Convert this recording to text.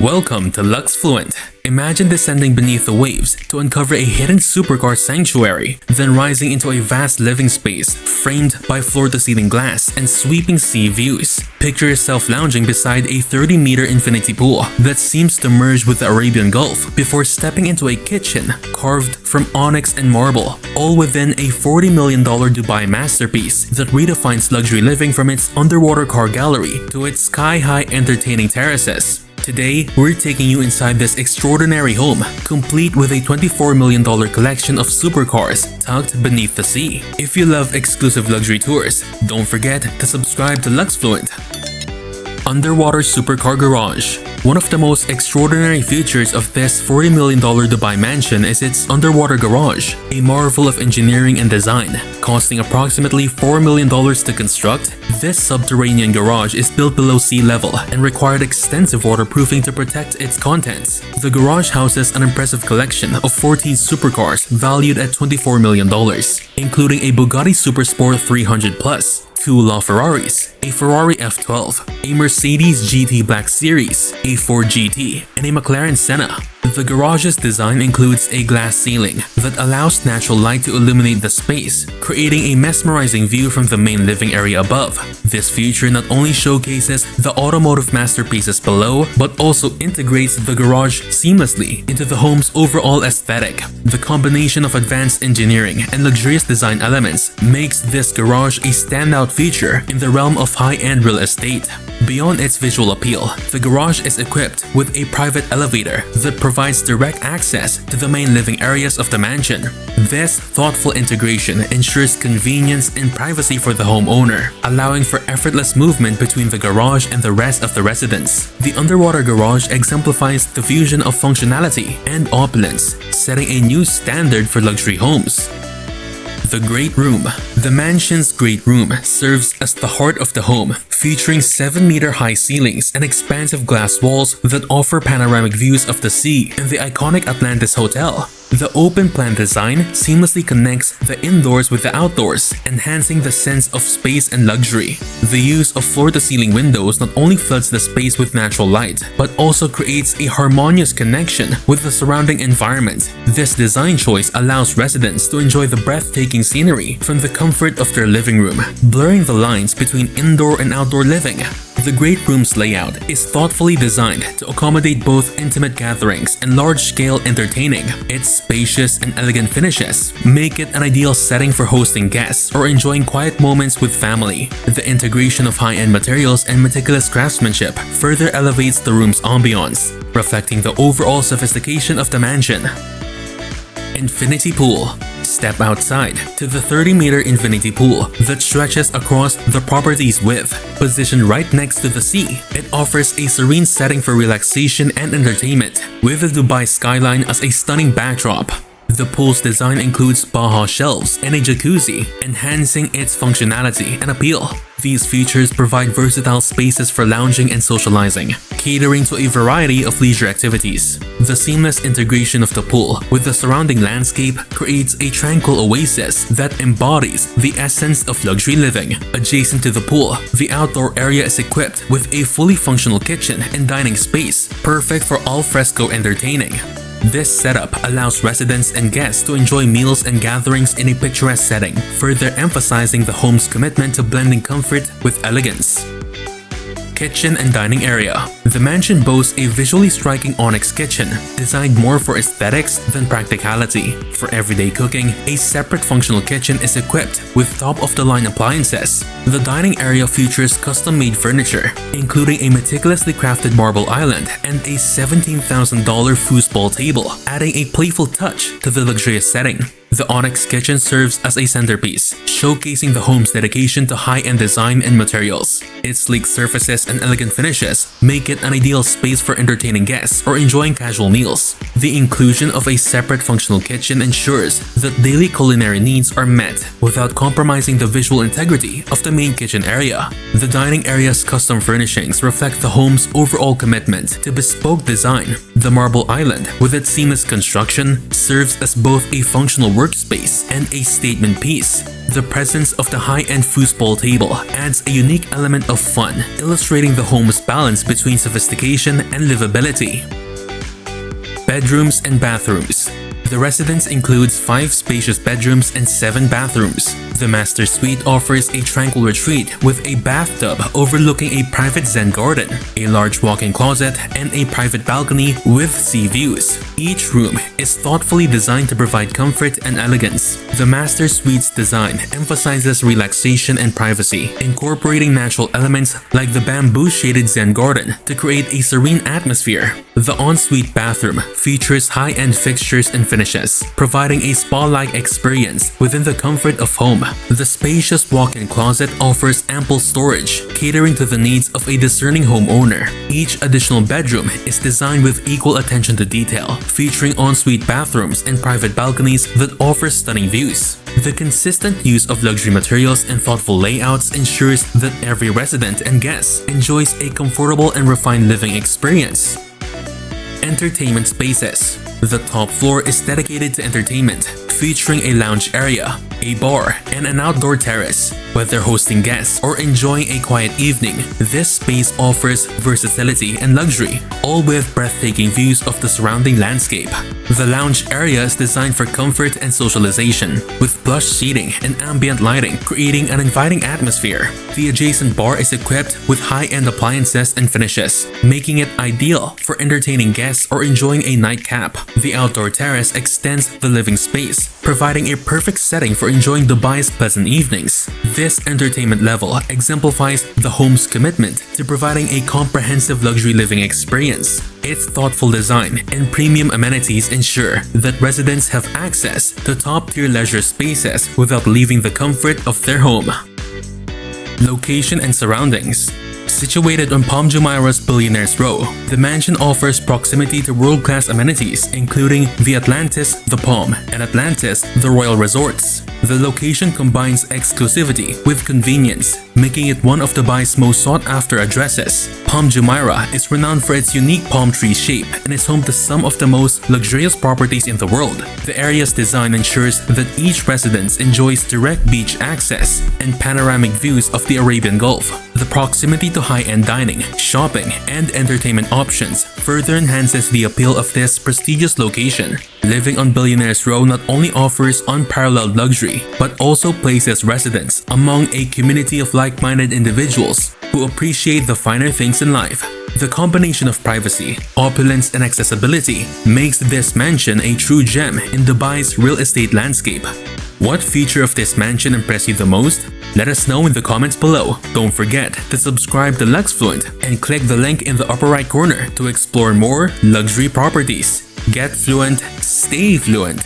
Welcome to Luxefluent. Imagine descending beneath the waves to uncover a hidden supercar sanctuary, then rising into a vast living space framed by floor-to-ceiling glass and sweeping sea views. Picture yourself lounging beside a 30-meter infinity pool that seems to merge with the Arabian Gulf before stepping into a kitchen carved from onyx and marble, all within a $40 million Dubai masterpiece that redefines luxury living from its underwater car gallery to its sky-high entertaining terraces. Today, we're taking you inside this extraordinary home, complete with a $24 million collection of supercars tucked beneath the sea. If you love exclusive luxury tours, don't forget to subscribe to Luxefluent. Underwater Supercar Garage. One of the most extraordinary features of this $40 million Dubai mansion is its underwater garage, a marvel of engineering and design. Costing approximately $4 million to construct, this subterranean garage is built below sea level and required extensive waterproofing to protect its contents. The garage houses an impressive collection of 14 supercars valued at $24 million, including a Bugatti Supersport 300 Plus, two LaFerraris, a Ferrari F12, a Mercedes GT Black Series, a Ford GT, and a McLaren Senna. The garage's design includes a glass ceiling that allows natural light to illuminate the space, creating a mesmerizing view from the main living area above. This feature not only showcases the automotive masterpieces below, but also integrates the garage seamlessly into the home's overall aesthetic. The combination of advanced engineering and luxurious design elements makes this garage a standout feature in the realm of high-end real estate. Beyond its visual appeal, the garage is equipped with a private elevator that provides direct access to the main living areas of the mansion. This thoughtful integration ensures convenience and privacy for the homeowner, allowing for effortless movement between the garage and the rest of the residence. The underwater garage exemplifies the fusion of functionality and opulence, setting a new standard for luxury homes. The Great Room. The mansion's Great Room serves as the heart of the home, featuring 7-meter high ceilings and expansive glass walls that offer panoramic views of the sea and the iconic Atlantis Hotel. The open-plan design seamlessly connects the indoors with the outdoors, enhancing the sense of space and luxury. The use of floor-to-ceiling windows not only floods the space with natural light, but also creates a harmonious connection with the surrounding environment. This design choice allows residents to enjoy the breathtaking scenery from the comfort of their living room, blurring the lines between indoor and outdoor living. The Great Room's layout is thoughtfully designed to accommodate both intimate gatherings and large-scale entertaining. Its spacious and elegant finishes make it an ideal setting for hosting guests or enjoying quiet moments with family. The integration of high-end materials and meticulous craftsmanship further elevates the room's ambiance, reflecting the overall sophistication of the mansion. Infinity Pool. Step outside to the 30-meter infinity pool that stretches across the property's width. Positioned right next to the sea, it offers a serene setting for relaxation and entertainment, with the Dubai skyline as a stunning backdrop. The pool's design includes Baja shelves and a jacuzzi, enhancing its functionality and appeal. These features provide versatile spaces for lounging and socializing, catering to a variety of leisure activities. The seamless integration of the pool with the surrounding landscape creates a tranquil oasis that embodies the essence of luxury living. Adjacent to the pool, the outdoor area is equipped with a fully functional kitchen and dining space, perfect for al fresco entertaining. This setup allows residents and guests to enjoy meals and gatherings in a picturesque setting, further emphasizing the home's commitment to blending comfort with elegance. Kitchen and dining area. The mansion boasts a visually striking onyx kitchen, designed more for aesthetics than practicality. For everyday cooking, a separate functional kitchen is equipped with top-of-the-line appliances. The dining area features custom-made furniture, including a meticulously crafted marble island and a $17,000 foosball table, adding a playful touch to the luxurious setting. The Onyx kitchen serves as a centerpiece, showcasing the home's dedication to high-end design and materials. Its sleek surfaces and elegant finishes make it an ideal space for entertaining guests or enjoying casual meals. The inclusion of a separate functional kitchen ensures that daily culinary needs are met without compromising the visual integrity of the main kitchen area. The dining area's custom furnishings reflect the home's overall commitment to bespoke design. The Marble Island, with its seamless construction, serves as both a functional workspace and a statement piece. The presence of the high-end foosball table adds a unique element of fun, illustrating the home's balance between sophistication and livability. Bedrooms and bathrooms. The residence includes 5 spacious bedrooms and 7 bathrooms. The master suite offers a tranquil retreat with a bathtub overlooking a private Zen garden, a large walk-in closet, and a private balcony with sea views. Each room is thoughtfully designed to provide comfort and elegance. The master suite's design emphasizes relaxation and privacy, incorporating natural elements like the bamboo-shaded Zen garden to create a serene atmosphere. The ensuite bathroom features high-end fixtures and finishes, providing a spa-like experience within the comfort of home. The spacious walk-in closet offers ample storage, catering to the needs of a discerning homeowner. Each additional bedroom is designed with equal attention to detail, featuring ensuite bathrooms and private balconies that offer stunning views. The consistent use of luxury materials and thoughtful layouts ensures that every resident and guest enjoys a comfortable and refined living experience. Entertainment spaces. The top floor is dedicated to entertainment, featuring a lounge area, a bar, and an outdoor terrace. Whether hosting guests or enjoying a quiet evening, this space offers versatility and luxury, all with breathtaking views of the surrounding landscape. The lounge area is designed for comfort and socialization, with plush seating and ambient lighting creating an inviting atmosphere. The adjacent bar is equipped with high-end appliances and finishes, making it ideal for entertaining guests or enjoying a nightcap. The outdoor terrace extends the living space, providing a perfect setting for enjoying Dubai's pleasant evenings. This entertainment level exemplifies the home's commitment to providing a comprehensive luxury living experience. Its thoughtful design and premium amenities ensure that residents have access to top-tier leisure spaces without leaving the comfort of their home. Location and surroundings. Situated on Palm Jumeirah's Billionaires Row, the mansion offers proximity to world-class amenities including the Atlantis, the Palm, and Atlantis, the Royal Resorts. The location combines exclusivity with convenience, making it one of Dubai's most sought-after addresses. Palm Jumeirah is renowned for its unique palm tree shape and is home to some of the most luxurious properties in the world. The area's design ensures that each resident enjoys direct beach access and panoramic views of the Arabian Gulf. The proximity to high-end dining, shopping, and entertainment options further enhances the appeal of this prestigious location. Living on Billionaires Row not only offers unparalleled luxury, but also places residents among a community of like-minded individuals who appreciate the finer things in life. The combination of privacy, opulence, and accessibility makes this mansion a true gem in Dubai's real estate landscape. What feature of this mansion impressed you the most? Let us know in the comments below. Don't forget to subscribe to Luxefluent and click the link in the upper right corner to explore more luxury properties. Get fluent, stay fluent.